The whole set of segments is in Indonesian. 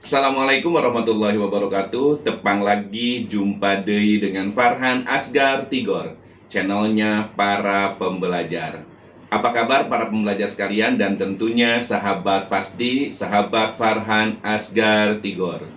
Assalamualaikum warahmatullahi wabarakatuh. Tepang lagi jumpa deui dengan Farhan Asgar Tigor, channelnya para pembelajar. Apa kabar para pembelajar sekalian dan tentunya sahabat pasti, sahabat Farhan Asgar Tigor.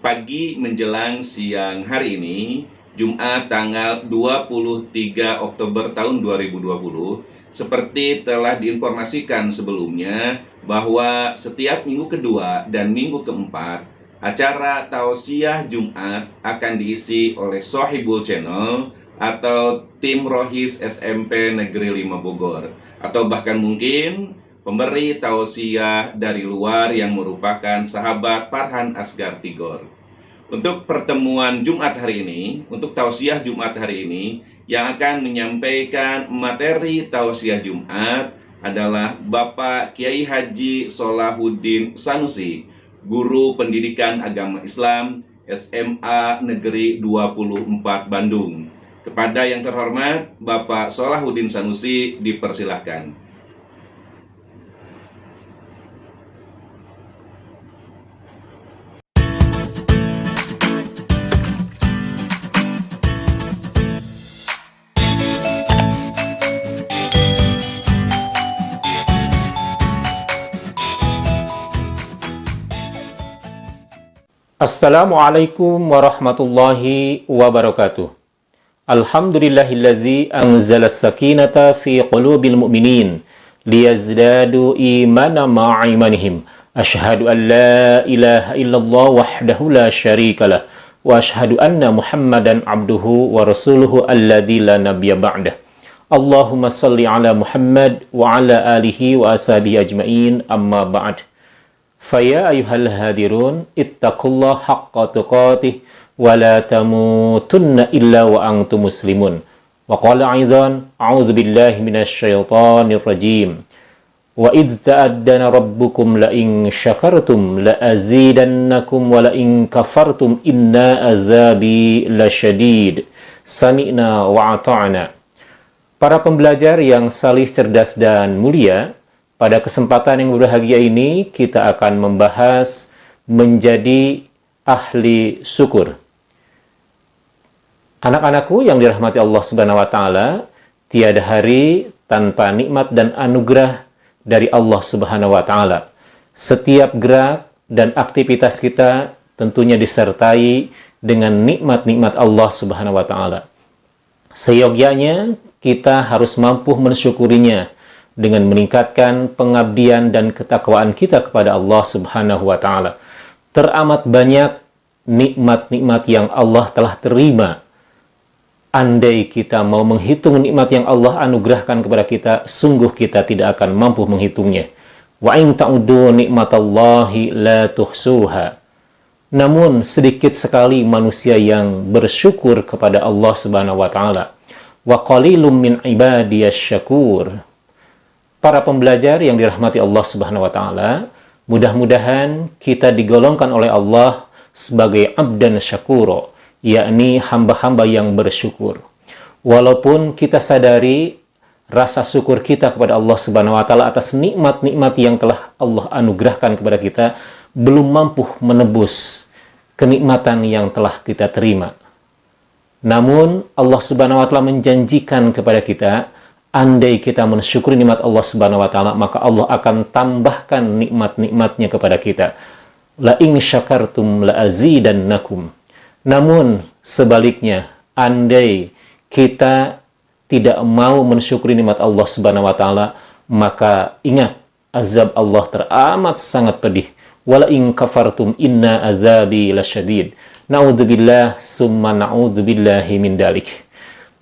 Pagi menjelang siang hari ini, Jumat tanggal 23 Oktober tahun 2020, seperti telah diinformasikan sebelumnya bahwa setiap minggu kedua dan minggu keempat, acara tausiah Jumat akan diisi oleh Sohibul Channel atau tim Rohis SMP Negeri 5 Bogor, atau bahkan mungkin pemberi tausiah dari luar yang merupakan sahabat Farhan Asgar Tigor. Untuk pertemuan Jumat hari ini, untuk tausiah Jumat hari ini, yang akan menyampaikan materi tausiah Jumat adalah Bapak Kiai Haji Solahuddin Sanusi, Guru Pendidikan Agama Islam SMA Negeri 24 Bandung. Kepada yang terhormat Bapak Solahuddin Sanusi, dipersilahkan. Assalamualaikum warahmatullahi wabarakatuh. Alhamdulillahilladzi anzala as-sakinata fi qulubil mu'minin liyazdadu imanan ma'a imanihim. Asyhadu an la ilaha illallah wahdahu la syarika lah wa asyhadu anna Muhammadan abduhu wa rasuluhu alladzi la nabiyya ba'dah. Allahumma salli ala Muhammad wa ala alihi wa ashabihi ajmain, amma ba'd. Faya ayuhal hadirun ittaqullah haqqa tuqatih wa la tamutunna illa wa antum muslimun. Wa qala aidan a'udzu billahi minasy syaithanir rajim. Wa idz ta'addana rabbukum la in syakartum la azidannakum wa la in kafartum inna azabi lasyadid. Sami'na wa ata'na. Para pembelajar yang salih, cerdas dan mulia, pada kesempatan yang berbahagia ini, kita akan membahas menjadi ahli syukur. Anak-anakku yang dirahmati Allah Subhanahu wa Ta'ala, tiada hari tanpa nikmat dan anugerah dari Allah Subhanahu wa Ta'ala. Setiap gerak dan aktivitas kita tentunya disertai dengan nikmat-nikmat Allah Subhanahu wa Ta'ala. Seyogyanya kita harus mampu mensyukurinya dengan meningkatkan pengabdian dan ketakwaan kita kepada Allah Subhanahu wa Ta'ala. Teramat banyak nikmat-nikmat yang Allah telah terima. Andai kita mau menghitung nikmat yang Allah anugerahkan kepada kita, sungguh kita tidak akan mampu menghitungnya. Wa in ta'uddu nikmatallahi la tuhsuha. Namun sedikit sekali manusia yang bersyukur kepada Allah Subhanahu wa Ta'ala. Wa qalilum min ibadiyasy syakur. Para pembelajar yang dirahmati Allah Subhanahu wa Ta'ala, mudah-mudahan kita digolongkan oleh Allah sebagai abdan syakuro, yakni hamba-hamba yang bersyukur. Walaupun kita sadari rasa syukur kita kepada Allah Subhanahu wa Ta'ala atas nikmat-nikmat yang telah Allah anugerahkan kepada kita belum mampu menebus kenikmatan yang telah kita terima. Namun Allah Subhanahu wa Ta'ala menjanjikan kepada kita, andai kita mensyukuri nikmat Allah Subhanahu wa Ta'ala, maka Allah akan tambahkan nikmat-nikmatnya kepada kita. La in syakartum la azidannakum. Namun sebaliknya, andai kita tidak mau mensyukuri nikmat Allah Subhanahu wa Ta'ala, maka ingat, azab Allah teramat sangat pedih. Wala in kafartum inna azabi lasyadid. Na'udzubillah summa na'udzubillahi min dalik.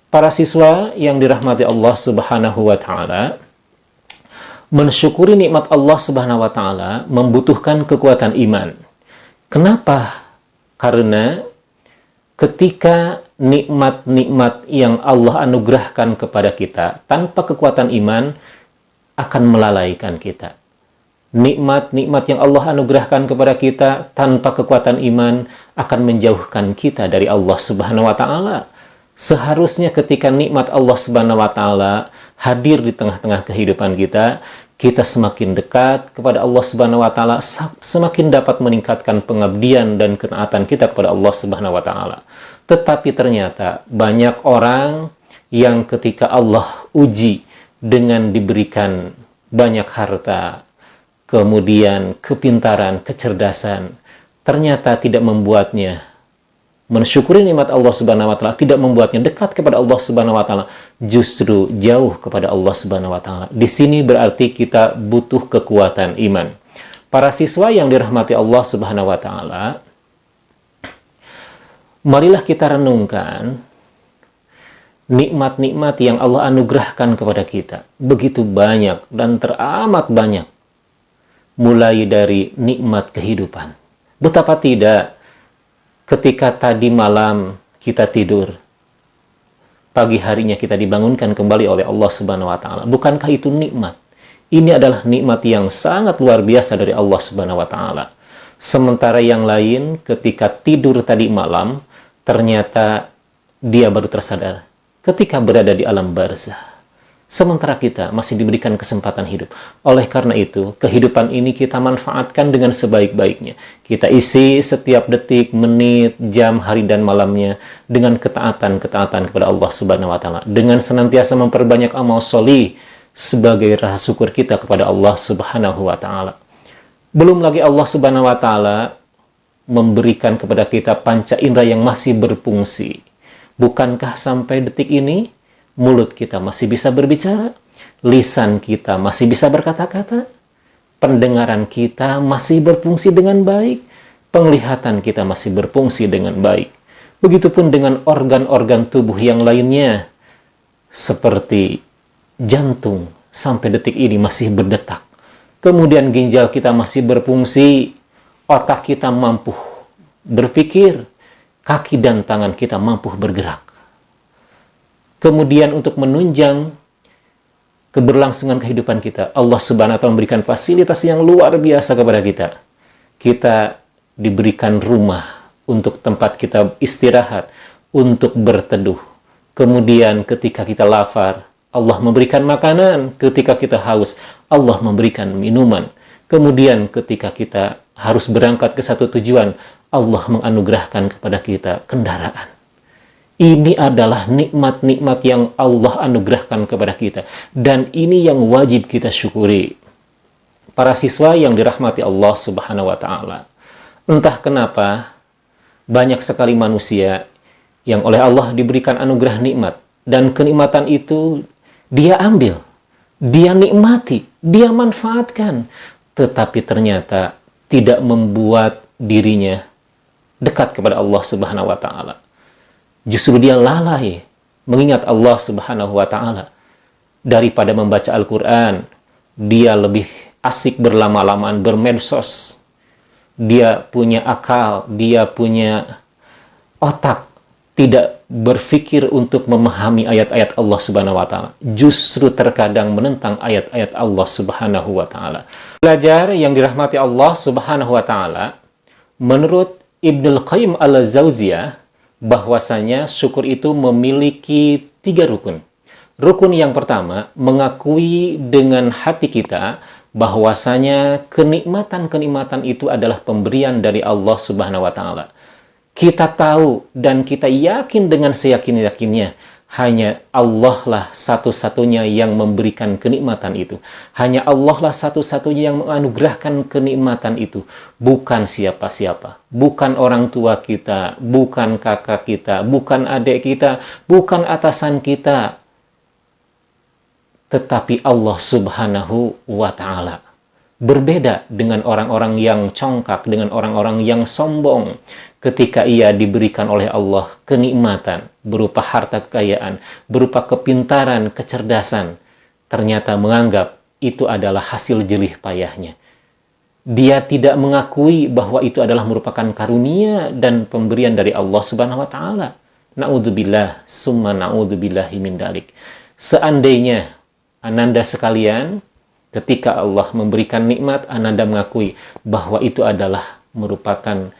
Para siswa yang dirahmati Allah Subhanahu wa Ta'ala, mensyukuri nikmat Allah Subhanahu wa Ta'ala membutuhkan kekuatan iman. Kenapa? Karena ketika nikmat-nikmat yang Allah anugerahkan kepada kita tanpa kekuatan iman akan melalaikan kita. Nikmat-nikmat yang Allah anugerahkan kepada kita tanpa kekuatan iman akan menjauhkan kita dari Allah Subhanahu wa Ta'ala. Seharusnya ketika nikmat Allah Subhanahu wa Ta'ala hadir di tengah-tengah kehidupan kita, kita semakin dekat kepada Allah Subhanahu wa taala, semakin dapat meningkatkan pengabdian dan ketaatan kita kepada Allah Subhanahu wa taala. Tetapi ternyata banyak orang yang ketika Allah uji dengan diberikan banyak harta, kemudian kepintaran, kecerdasan, ternyata tidak membuatnya mensyukuri nikmat Allah Subhanahu wa taala, tidak membuatnya dekat kepada Allah Subhanahu wa taala, justru jauh kepada Allah Subhanahu wa taala. Di sini berarti kita butuh kekuatan iman. Para siswa yang dirahmati Allah Subhanahu wa taala, marilah kita renungkan nikmat-nikmat yang Allah anugerahkan kepada kita. Begitu banyak dan teramat banyak. Mulai dari nikmat kehidupan. Betapa tidak ketika tadi malam kita tidur, pagi harinya kita dibangunkan kembali oleh Allah Subhanahu wa taala. Bukankah itu nikmat? Ini adalah nikmat yang sangat luar biasa dari Allah Subhanahu wa taala. Sementara yang lain ketika tidur tadi malam, ternyata dia baru tersadar ketika berada di alam barzah. Sementara kita masih diberikan kesempatan hidup. Oleh karena itu, kehidupan ini kita manfaatkan dengan sebaik-baiknya. Kita isi setiap detik, menit, jam, hari, dan malamnya dengan ketaatan-ketaatan kepada Allah Subhanahu wa taala. Dengan senantiasa memperbanyak amal sholih sebagai rasa syukur kita kepada Allah Subhanahu wa taala. Belum lagi Allah Subhanahu wa taala memberikan kepada kita panca indera yang masih berfungsi. Bukankah sampai detik ini mulut kita masih bisa berbicara, lisan kita masih bisa berkata-kata, pendengaran kita masih berfungsi dengan baik, penglihatan kita masih berfungsi dengan baik. Begitupun dengan organ-organ tubuh yang lainnya, seperti jantung sampai detik ini masih berdetak. Kemudian ginjal kita masih berfungsi, otak kita mampu berpikir, kaki dan tangan kita mampu bergerak. Kemudian untuk menunjang keberlangsungan kehidupan kita, Allah Subhanahu wa taala memberikan fasilitas yang luar biasa kepada kita. Kita diberikan rumah untuk tempat kita istirahat, untuk berteduh. Kemudian ketika kita lapar, Allah memberikan makanan. Ketika kita haus, Allah memberikan minuman. Kemudian ketika kita harus berangkat ke satu tujuan, Allah menganugerahkan kepada kita kendaraan. Ini adalah nikmat-nikmat yang Allah anugerahkan kepada kita. Dan ini yang wajib kita syukuri. Para siswa yang dirahmati Allah Subhanahu wa taala. Entah kenapa, banyak sekali manusia yang oleh Allah diberikan anugerah nikmat. Dan kenikmatan itu dia ambil, dia nikmati, dia manfaatkan. Tetapi ternyata tidak membuat dirinya dekat kepada Allah Subhanahu wa taala. Justru dia lalai mengingat Allah Subhanahu wa taala. Daripada membaca Al-Quran, dia lebih asik berlama-lamaan bermedsos. Dia punya akal, dia punya otak, tidak berpikir untuk memahami ayat-ayat Allah Subhanahu wa taala. Justru terkadang menentang ayat-ayat Allah Subhanahu wa taala. Belajar yang dirahmati Allah Subhanahu wa taala, menurut Ibnul Qayyim al-Jauziyah, bahwasanya syukur itu memiliki 3 rukun. Rukun yang pertama, mengakui dengan hati kita bahwasanya kenikmatan-kenikmatan itu adalah pemberian dari Allah Subhanahu wa taala. Kita tahu dan kita yakin dengan seyakin-yakinnya, hanya Allah lah satu-satunya yang memberikan kenikmatan itu. Hanya Allah lah satu-satunya yang menganugerahkan kenikmatan itu. Bukan siapa-siapa. Bukan orang tua kita, bukan kakak kita, bukan adik kita, bukan atasan kita. Tetapi Allah Subhanahu wa ta'ala. Berbeda dengan orang-orang yang congkak, dengan orang-orang yang sombong. Ketika ia diberikan oleh Allah kenikmatan berupa harta kekayaan, berupa kepintaran, kecerdasan, ternyata menganggap itu adalah hasil jerih payahnya. Dia tidak mengakui bahwa itu adalah merupakan karunia dan pemberian dari Allah Subhanahu wa taala. Na'udzubillah, summa na'udzubillahi min dalik. Seandainya Ananda sekalian, ketika Allah memberikan nikmat, Ananda mengakui bahwa itu adalah merupakan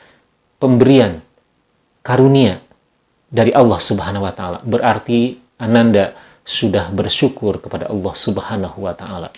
pemberian karunia dari Allah Subhanahu wa taala. Berarti Ananda sudah bersyukur kepada Allah Subhanahu wa taala.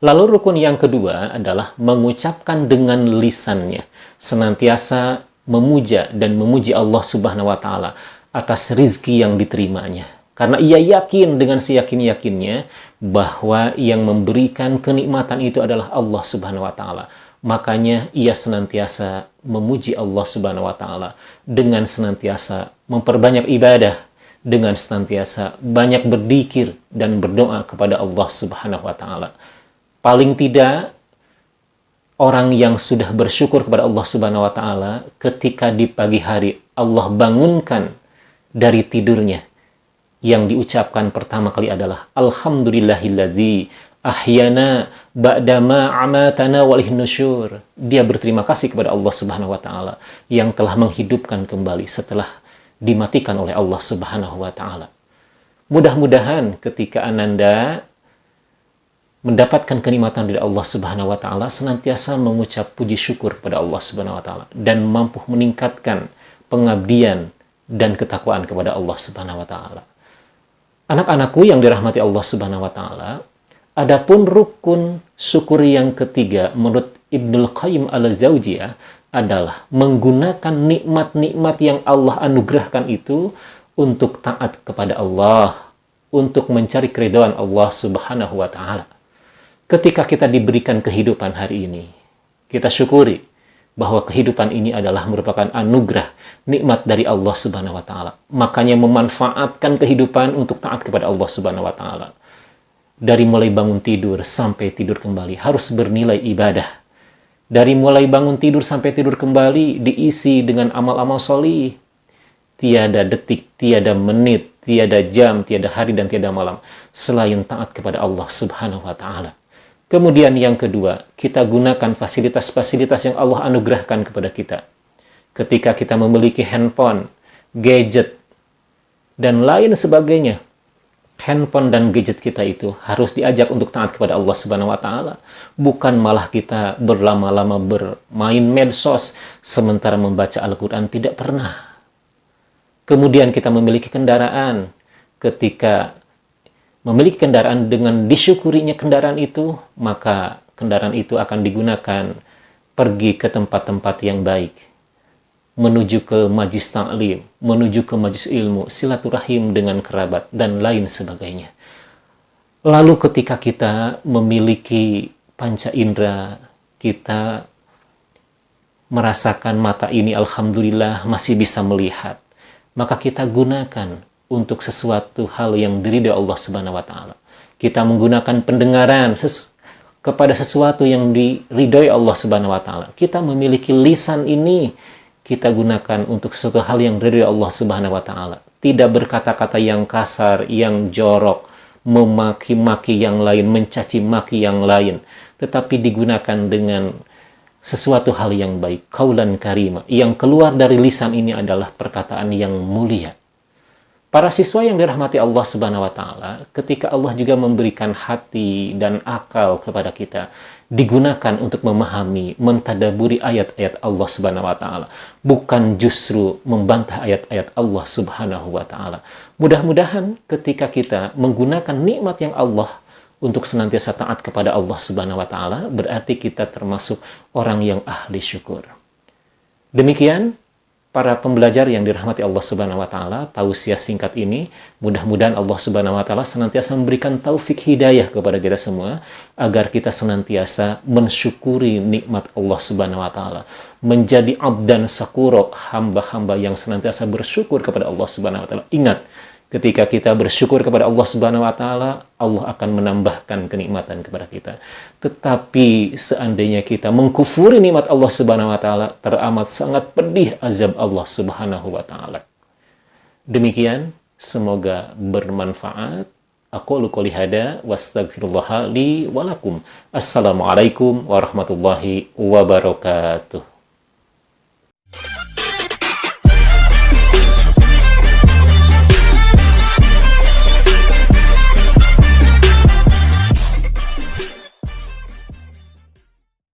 Lalu rukun yang kedua adalah mengucapkan dengan lisannya, senantiasa memuja dan memuji Allah Subhanahu wa taala atas rizki yang diterimanya. Karena ia yakin dengan seyakin-yakinnya bahwa yang memberikan kenikmatan itu adalah Allah Subhanahu wa taala. Makanya ia senantiasa memuji Allah Subhanahu wa taala dengan senantiasa memperbanyak ibadah, dengan senantiasa banyak berzikir dan berdoa kepada Allah Subhanahu wa taala. Paling tidak, orang yang sudah bersyukur kepada Allah Subhanahu wa taala ketika di pagi hari Allah bangunkan dari tidurnya, yang diucapkan pertama kali adalah alhamdulillahilladzi ahyana ba'dama amatana walaihin nusyur. Dia berterima kasih kepada Allah Subhanahu wa taala yang telah menghidupkan kembali setelah dimatikan oleh Allah Subhanahu wa taala. Mudah-mudahan ketika Ananda mendapatkan kenikmatan dari Allah Subhanahu wa taala, senantiasa mengucap puji syukur pada Allah Subhanahu wa taala dan mampu meningkatkan pengabdian dan ketakwaan kepada Allah Subhanahu wa taala. Anak-anakku yang dirahmati Allah Subhanahu wa taala, adapun rukun syukur yang ketiga menurut Ibnul Qayyim al-Jauziyah adalah menggunakan nikmat-nikmat yang Allah anugerahkan itu untuk taat kepada Allah, untuk mencari keridhaan Allah Subhanahu wa taala. Ketika kita diberikan kehidupan hari ini, kita syukuri bahwa kehidupan ini adalah merupakan anugerah, nikmat dari Allah Subhanahu wa taala. Makanya memanfaatkan kehidupan untuk taat kepada Allah Subhanahu wa taala. Dari mulai bangun tidur sampai tidur kembali harus bernilai ibadah. Dari mulai bangun tidur sampai tidur kembali diisi dengan amal-amal solih. Tiada detik, tiada menit, tiada jam, tiada hari dan tiada malam selain taat kepada Allah Subhanahu wa taala. Kemudian yang kedua, kita gunakan fasilitas-fasilitas yang Allah anugerahkan kepada kita. Ketika kita memiliki handphone, gadget, dan lain sebagainya, handphone dan gadget kita itu harus diajak untuk taat kepada Allah Subhanahu wa taala, bukan malah kita berlama-lama bermain medsos sementara membaca Al-Qur'an, tidak pernah. Kemudian kita memiliki kendaraan, ketika memiliki kendaraan dengan disyukurinya kendaraan itu, maka kendaraan itu akan digunakan pergi ke tempat-tempat yang baik, menuju ke majlis ta'lim, menuju ke majlis ilmu, silaturahim dengan kerabat, dan lain sebagainya. Lalu ketika kita memiliki panca indera, kita merasakan mata ini, alhamdulillah masih bisa melihat, maka kita gunakan untuk sesuatu hal yang diridhai Allah Subhanahu wa taala. Kita menggunakan pendengaran kepada sesuatu yang diridhai Allah Subhanahu wa taala. Kita memiliki lisan ini, kita gunakan untuk sesuatu hal yang diridhai Allah Subhanahu wa taala. Tidak berkata-kata yang kasar, yang jorok, memaki-maki yang lain, mencaci maki yang lain, tetapi digunakan dengan sesuatu hal yang baik, qaulan karima. Yang keluar dari lisan ini adalah perkataan yang mulia. Para siswa yang dirahmati Allah Subhanahu wa taala, ketika Allah juga memberikan hati dan akal kepada kita, digunakan untuk memahami, mentadaburi ayat-ayat Allah Subhanahu wa taala, bukan justru membantah ayat-ayat Allah Subhanahu wa taala. Mudah-mudahan ketika kita menggunakan nikmat yang Allah untuk senantiasa taat kepada Allah Subhanahu wa taala, berarti kita termasuk orang yang ahli syukur. Demikian para pembelajar yang dirahmati Allah Subhanahu wa taala, tausiah singkat ini, mudah-mudahan Allah Subhanahu wa taala senantiasa memberikan taufik hidayah kepada kita semua agar kita senantiasa mensyukuri nikmat Allah Subhanahu wa taala, menjadi abdan sakuro, hamba-hamba yang senantiasa bersyukur kepada Allah Subhanahu wa taala. Ingat, ketika kita bersyukur kepada Allah Subhanahu wa taala, Allah akan menambahkan kenikmatan kepada kita. Tetapi seandainya kita mengkufuri nikmat Allah Subhanahu wa taala, teramat sangat pedih azab Allah Subhanahu wa taala. Demikian, semoga bermanfaat. Aqulu qouli hada wastaghfirullaha li wa lakum. Assalamualaikum warahmatullahi wabarakatuh.